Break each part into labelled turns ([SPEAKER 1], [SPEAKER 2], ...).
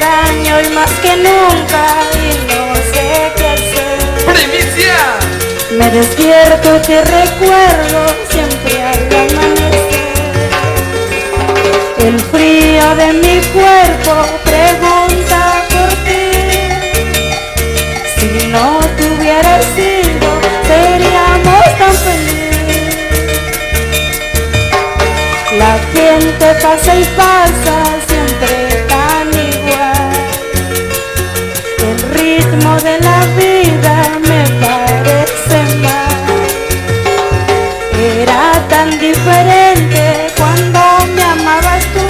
[SPEAKER 1] extraño y más que nunca y no sé qué hacer.
[SPEAKER 2] ¡Primicia!
[SPEAKER 1] Me despierto y te recuerdo siempre al amanecer. El frío de mi cuerpo pregunta por ti. Si no te hubieras ido, seríamos tan felices. La gente pasa y pasa, siempre tan igual. El ritmo de la vida me parece mal. Era tan diferente cuando me amabas tú.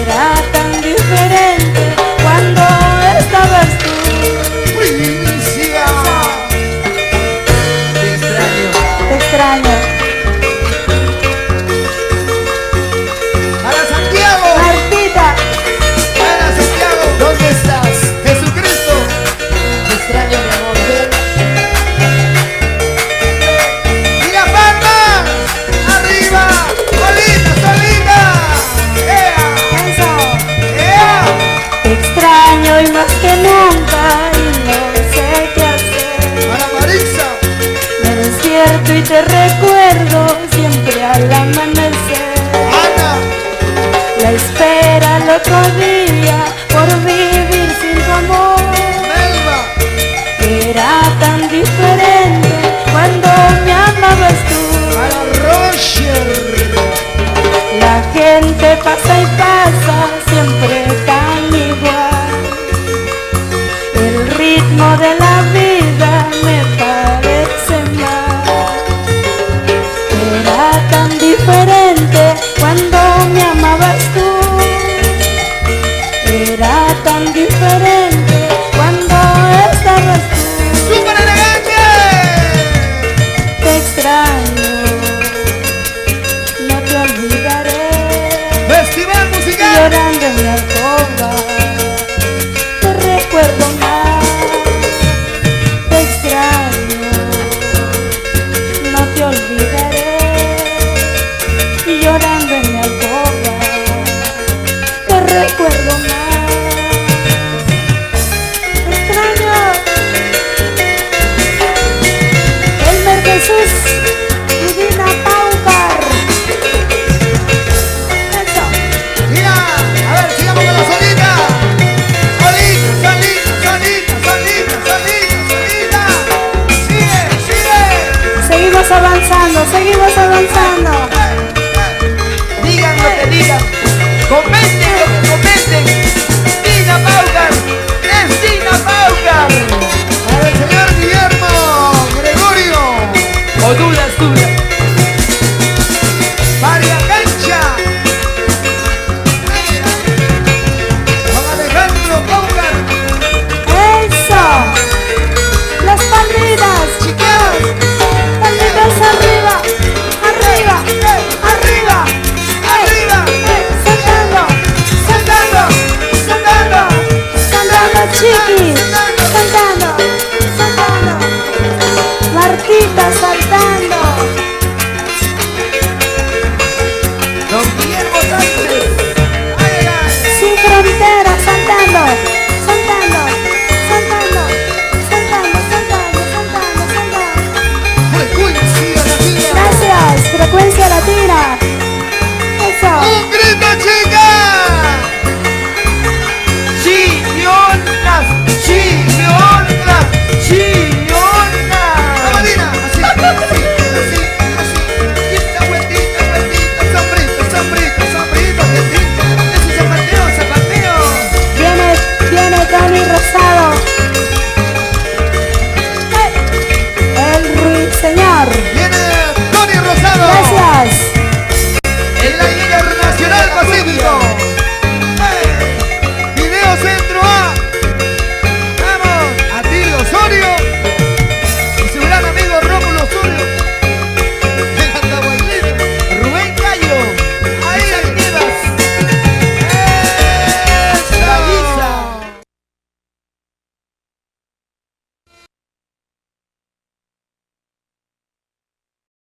[SPEAKER 1] Era tan diferente cuando estabas tú.
[SPEAKER 2] ¡Primicia! Te extraño.
[SPEAKER 1] Te extraño.
[SPEAKER 2] ¡Para Santiago!
[SPEAKER 1] Martita.
[SPEAKER 2] ¡Para Santiago! ¿Dónde estás? ¡Jesucristo! Te extraño, mi amor. ¡Y la palma! ¡Arriba! ¡Solita, solita! ¡Ea!
[SPEAKER 1] Eso.
[SPEAKER 2] ¡Ea!
[SPEAKER 1] Te extraño y más que nunca y no sé qué hacer.
[SPEAKER 2] ¡Para Marisa!
[SPEAKER 1] Me despierto y te recuerdo siempre al amanecer.
[SPEAKER 2] ¡Ana!
[SPEAKER 1] La espera al otro día por vivir sin tu amor.
[SPEAKER 2] ¡Melba!
[SPEAKER 1] Era tan diferente cuando me amabas tú.
[SPEAKER 2] ¡Para Roger!
[SPEAKER 1] La gente pasa y pasa,